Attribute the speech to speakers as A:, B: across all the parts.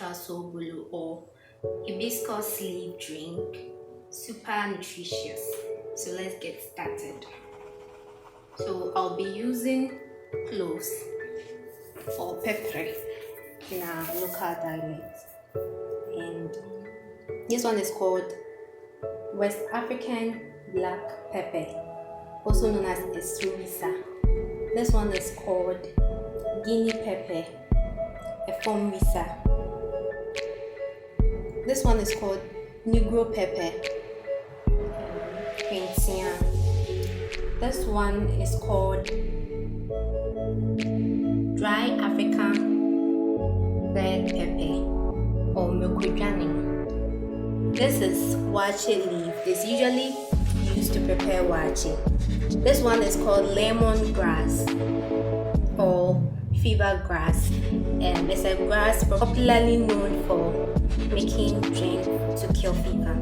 A: natural Sobolo or hibiscus leaf drink. Super nutritious. So let's get started. So I'll be using cloves or pepper in our local dialect, and this one is called West African black pepper, also known as wisa. This one is called Guinea pepper, wisa. This one is called Negro pepper, hwentia. This one is called dry African red pepper or makodwane. This is Waakye leaf. It's usually used to prepare waakye. This one is called lemongrass or fever grass, and it's a grass popularly known for making drink to cure fever.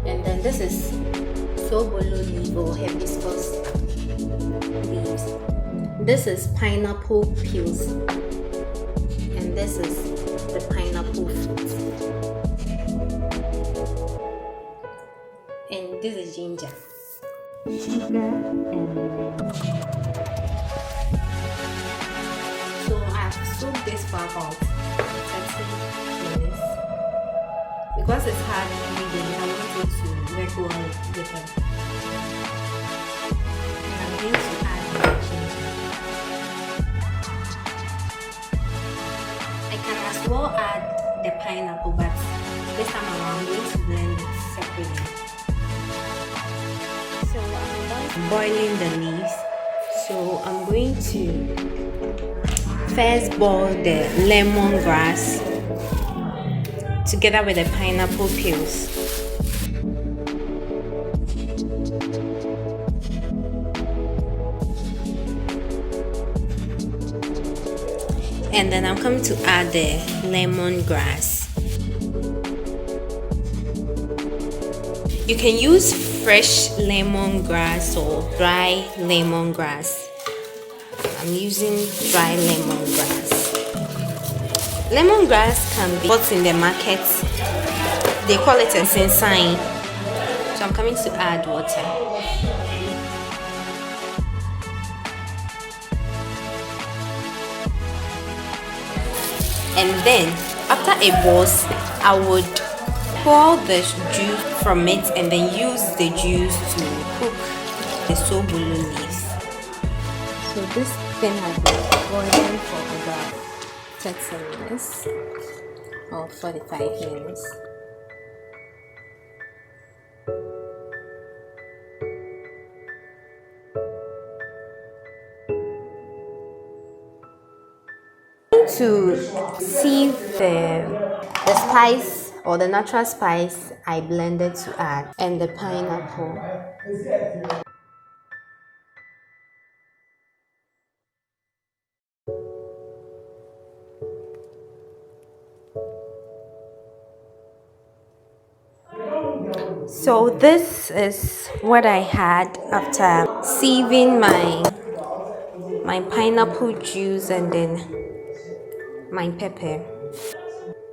A: And then this is Sobolo leaf or hibiscus leaves. This is pineapple peels, and this is the pineapple fruit. And this is ginger. Sugar and so I've soaked this for about 30 minutes. Because it's hard ingredient, I want it to let go of the pepper. And I'm going to add the ginger. I can as well add the pineapple, but this time around I'm going to blend it separately. So I'm done boiling the leaves. So I'm going to first boil the lemongrass together with the pineapple peels. And then I'm coming to add the lemongrass. You can use fresh lemongrass or dry lemongrass. I'm using dry lemongrass. Lemongrass can be bought in the market. They call it nsensan. So I'm coming to add water. And then after it boils, I would pour the juice from it and then use the juice to cook the Sobolo leaves. So this thing has been boiling for about 30 minutes or 45 minutes. To sieve the spice or the natural spice I blended to add, and the pineapple. So this is what I had after sieving my pineapple juice and then my pepper.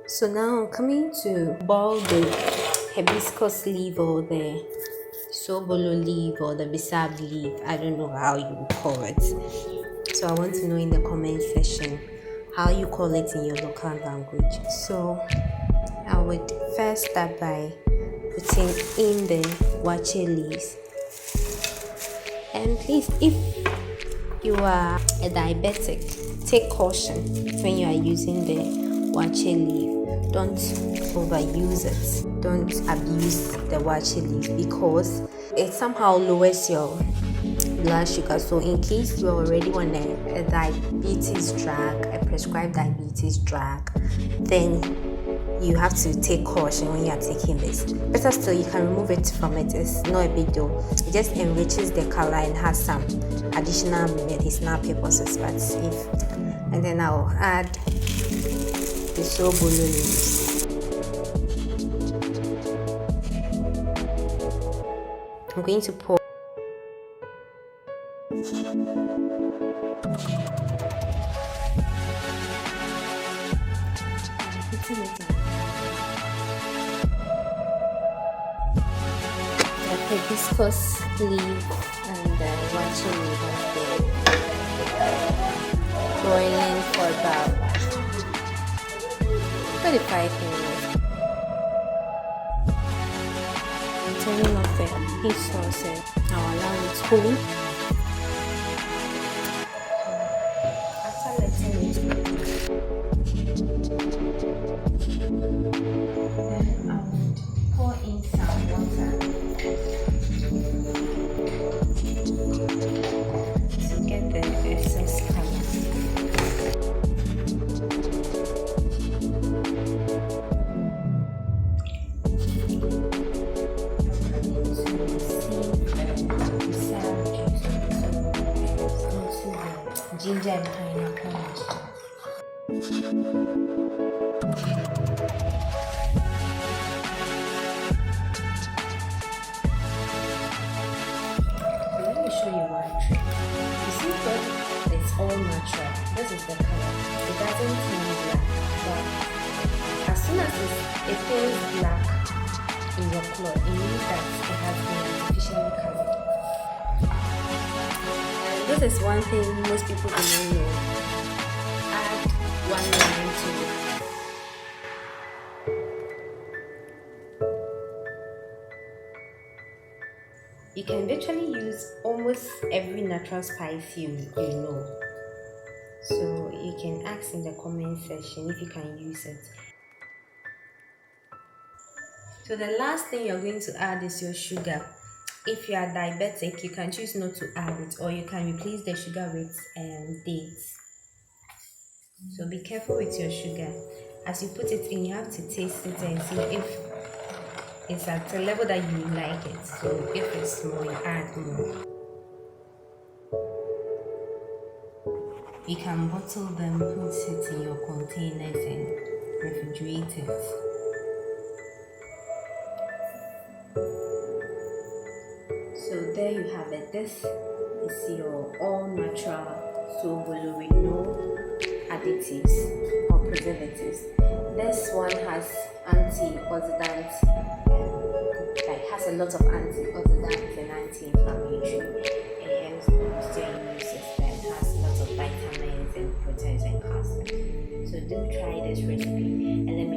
A: So now I'm coming to boil the hibiscus leaf or the Sobolo leaf or the BISSAP leaf. I don't know how you call it. So I want to know in the comment section how you call it in your local language. So I would first start by putting in the Waakye leaves. And please, if you are a diabetic, take caution when you are using the Waakye leaf. Don't overuse it. Don't abuse the Waakye leaf because it somehow lowers your blood sugar. So in case you are already on a diabetes drug, a prescribed diabetes drug, then you have to take caution when you are taking this. Better still, you can remove it from it. It's not a big deal. It just enriches the color and has some additional medicinal purposes. But and then I'll add the Sobolo leaves. I'm going to pour. Putting it The hibiscus leaf and the waakye leaf have been boiling for about 35 minutes. I'm turning off the heat source and I'll allow it to cool. After letting it then I would pour in some water to get the excess color. Ginger and pineapple. Let me show you one trick. You see that it's all natural. This is the color. It doesn't turn black. But as soon as it turns black in your cloth, it means that it has been artificially colored. This is one thing most people do not know. Add 1 lemon to it. You can literally use almost every natural spice you know. So you can ask in the comment section if you can use it. So the last thing you're going to add is your sugar. If you are diabetic, you can choose not to add it, or you can replace the sugar with dates. So be careful with your sugar. As you put it in, you have to taste it and see if it's at a level that you like it. So if it's more, you add more. You can bottle them, put it in your containers and refrigerate it. So there you have it. This is your all-natural Sobolo with no additives or preservatives. This one has antioxidants, like has a lot of antioxidants and anti-inflammatory, and hence boosts your immune system. It has lots of vitamins and proteins and calcium. So do try this recipe and let me